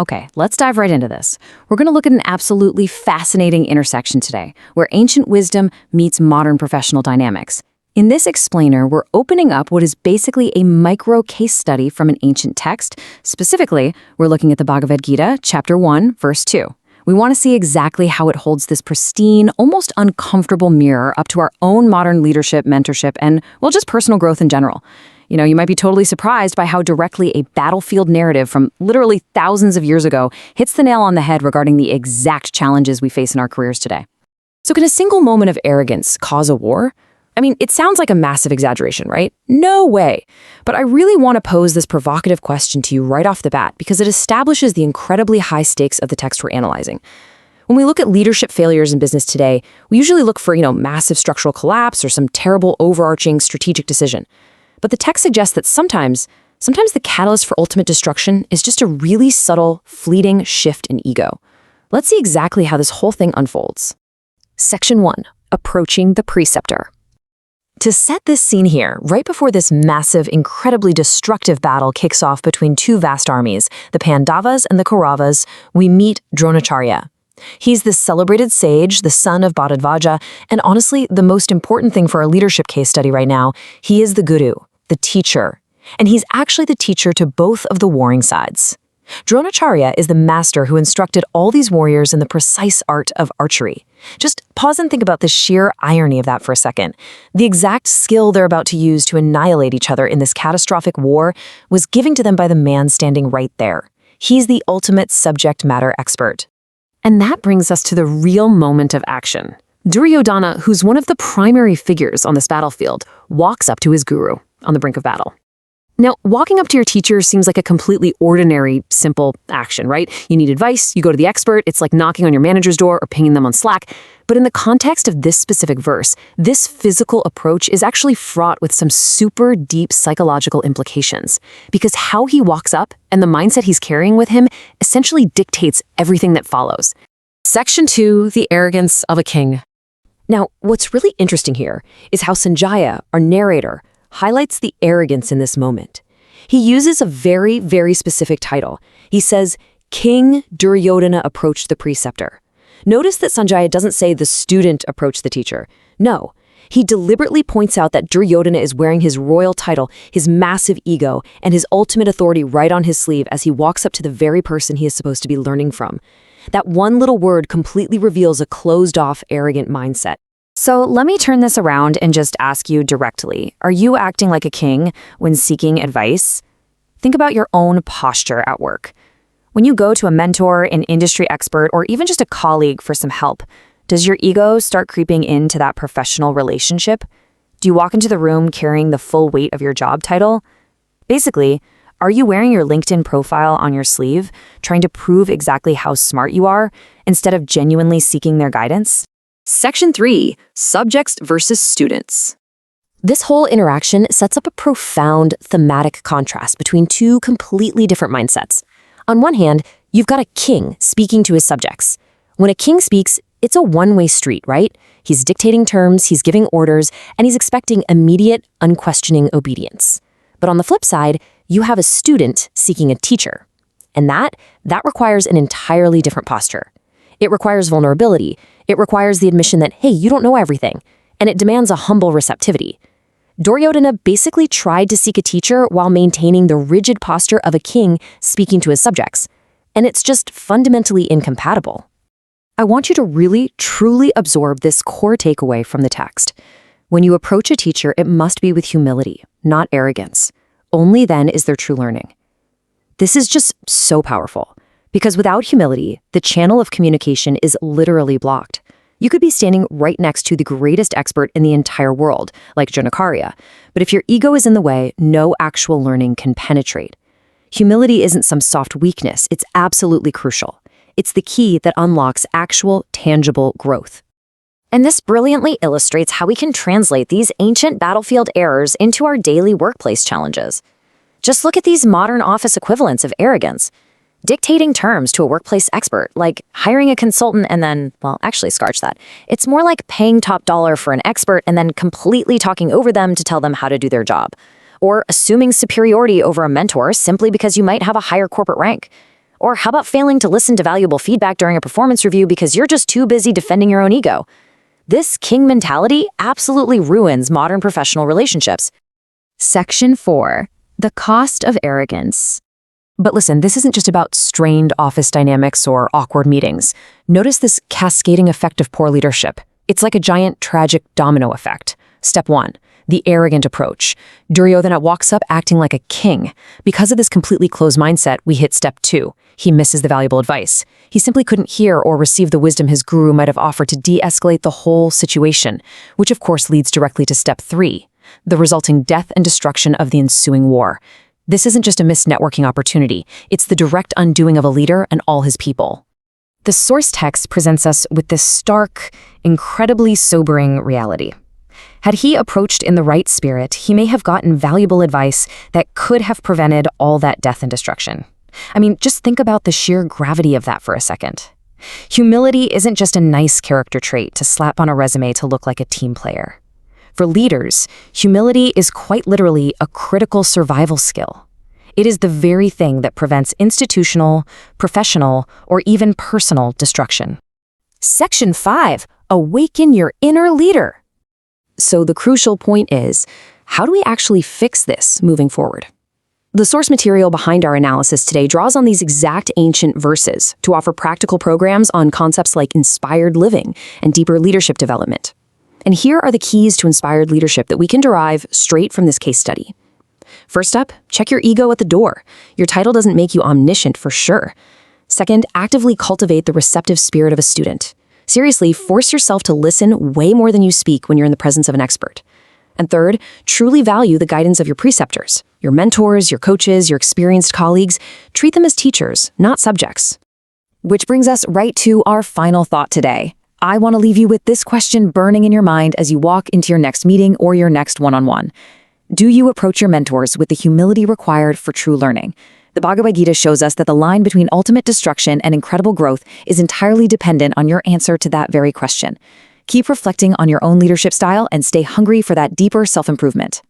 Okay, let's dive right into this. We're going to look at an absolutely fascinating intersection today, where ancient wisdom meets modern professional dynamics. In this explainer, we're opening up what is basically a micro case study from an ancient text. Specifically, we're looking at the Bhagavad Gita, chapter 1, verse 2. We want to see exactly how it holds this pristine, almost uncomfortable mirror up to our own modern leadership, mentorship, and, well, just personal growth in general. You might be totally surprised by how directly a battlefield narrative from literally thousands of years ago hits the nail on the head regarding the exact challenges we face in our careers today. So can a single moment of arrogance cause a war? I mean, it sounds like a massive exaggeration, right? No way. But I really want to pose this provocative question to you right off the bat because it establishes the incredibly high stakes of the text we're analyzing. When we look at leadership failures in business today, we usually look for, massive structural collapse or some terrible overarching strategic decision. But the text suggests that sometimes the catalyst for ultimate destruction is just a really subtle, fleeting shift in ego. Let's see exactly how this whole thing unfolds. Section 1. Approaching the preceptor. To set this scene here, right before this massive, incredibly destructive battle kicks off between two vast armies, the Pandavas and the Kauravas, we meet Dronacarya. He's this celebrated sage, the son of Bharadvaja, and honestly, the most important thing for our leadership case study right now, he is the guru, the teacher. And he's actually the teacher to both of the warring sides. Dronacarya is the master who instructed all these warriors in the precise art of archery. Just pause and think about the sheer irony of that for a second. The exact skill they're about to use to annihilate each other in this catastrophic war was given to them by the man standing right there. He's the ultimate subject matter expert. And that brings us to the real moment of action. Duryodhana, who's one of the primary figures on this battlefield, walks up to his guru on the brink of battle. Now, walking up to your teacher seems like a completely ordinary, simple action, right? You need advice, you go to the expert, it's like knocking on your manager's door or pinging them on Slack. But in the context of this specific verse, this physical approach is actually fraught with some super deep psychological implications. Because how he walks up and the mindset he's carrying with him essentially dictates everything that follows. Section 2, the arrogance of a king. Now, what's really interesting here is how Sanjaya, our narrator, highlights the arrogance in this moment. He uses a very, very specific title. He says, King Duryodhana approached the preceptor. Notice that Sanjaya doesn't say the student approached the teacher. No, he deliberately points out that Duryodhana is wearing his royal title, his massive ego, and his ultimate authority right on his sleeve as he walks up to the very person he is supposed to be learning from. That one little word completely reveals a closed-off, arrogant mindset. So let me turn this around and just ask you directly. Are you acting like a king when seeking advice? Think about your own posture at work. When you go to a mentor, an industry expert, or even just a colleague for some help, does your ego start creeping into that professional relationship? Do you walk into the room carrying the full weight of your job title? Basically, are you wearing your LinkedIn profile on your sleeve, trying to prove exactly how smart you are, instead of genuinely seeking their guidance? Section 3, subjects versus students. This whole interaction sets up a profound thematic contrast between two completely different mindsets. On one hand, you've got a king speaking to his subjects. When a king speaks, it's a one-way street, right? He's dictating terms, he's giving orders, and he's expecting immediate, unquestioning obedience. But on the flip side, you have a student seeking a teacher. And that requires an entirely different posture. It requires vulnerability. It requires the admission that, hey, you don't know everything. And it demands a humble receptivity. Duryodhana basically tried to seek a teacher while maintaining the rigid posture of a king speaking to his subjects. And it's just fundamentally incompatible. I want you to really, truly absorb this core takeaway from the text. When you approach a teacher, it must be with humility, not arrogance. Only then is there true learning. This is just so powerful. Because without humility, the channel of communication is literally blocked. You could be standing right next to the greatest expert in the entire world, like Dronacarya, but if your ego is in the way, no actual learning can penetrate. Humility isn't some soft weakness, it's absolutely crucial. It's the key that unlocks actual, tangible growth. And this brilliantly illustrates how we can translate these ancient battlefield errors into our daily workplace challenges. Just look at these modern office equivalents of arrogance. Dictating terms to a workplace expert, like hiring a consultant and then, well, actually, scratch that. It's more like paying top dollar for an expert and then completely talking over them to tell them how to do their job. Or assuming superiority over a mentor simply because you might have a higher corporate rank. Or how about failing to listen to valuable feedback during a performance review because you're just too busy defending your own ego? This king mentality absolutely ruins modern professional relationships. Section 4. The cost of arrogance. But listen, this isn't just about strained office dynamics or awkward meetings. Notice this cascading effect of poor leadership. It's like a giant tragic domino effect. Step 1. The arrogant approach. Duryodhana walks up acting like a king. Because of this completely closed mindset, we hit step 2. He misses the valuable advice. He simply couldn't hear or receive the wisdom his guru might have offered to de-escalate the whole situation, which of course leads directly to step 3, the resulting death and destruction of the ensuing war. This isn't just a missed networking opportunity. It's the direct undoing of a leader and all his people. The source text presents us with this stark, incredibly sobering reality. Had he approached in the right spirit, he may have gotten valuable advice that could have prevented all that death and destruction. I mean, just think about the sheer gravity of that for a second. Humility isn't just a nice character trait to slap on a resume to look like a team player. For leaders, humility is quite literally a critical survival skill. It is the very thing that prevents institutional, professional, or even personal destruction. Section 5. Awaken your inner leader. So the crucial point is, how do we actually fix this moving forward? The source material behind our analysis today draws on these exact ancient verses to offer practical programs on concepts like inspired living and deeper leadership development. And here are the keys to inspired leadership that we can derive straight from this case study. First up, check your ego at the door. Your title doesn't make you omniscient for sure. Second, actively cultivate the receptive spirit of a student. Seriously, force yourself to listen way more than you speak when you're in the presence of an expert. And third, truly value the guidance of your preceptors, your mentors, your coaches, your experienced colleagues. Treat them as teachers, not subjects. Which brings us right to our final thought today. I want to leave you with this question burning in your mind as you walk into your next meeting or your next one-on-one. Do you approach your mentors with the humility required for true learning? The Bhagavad Gita shows us that the line between ultimate destruction and incredible growth is entirely dependent on your answer to that very question. Keep reflecting on your own leadership style and stay hungry for that deeper self-improvement.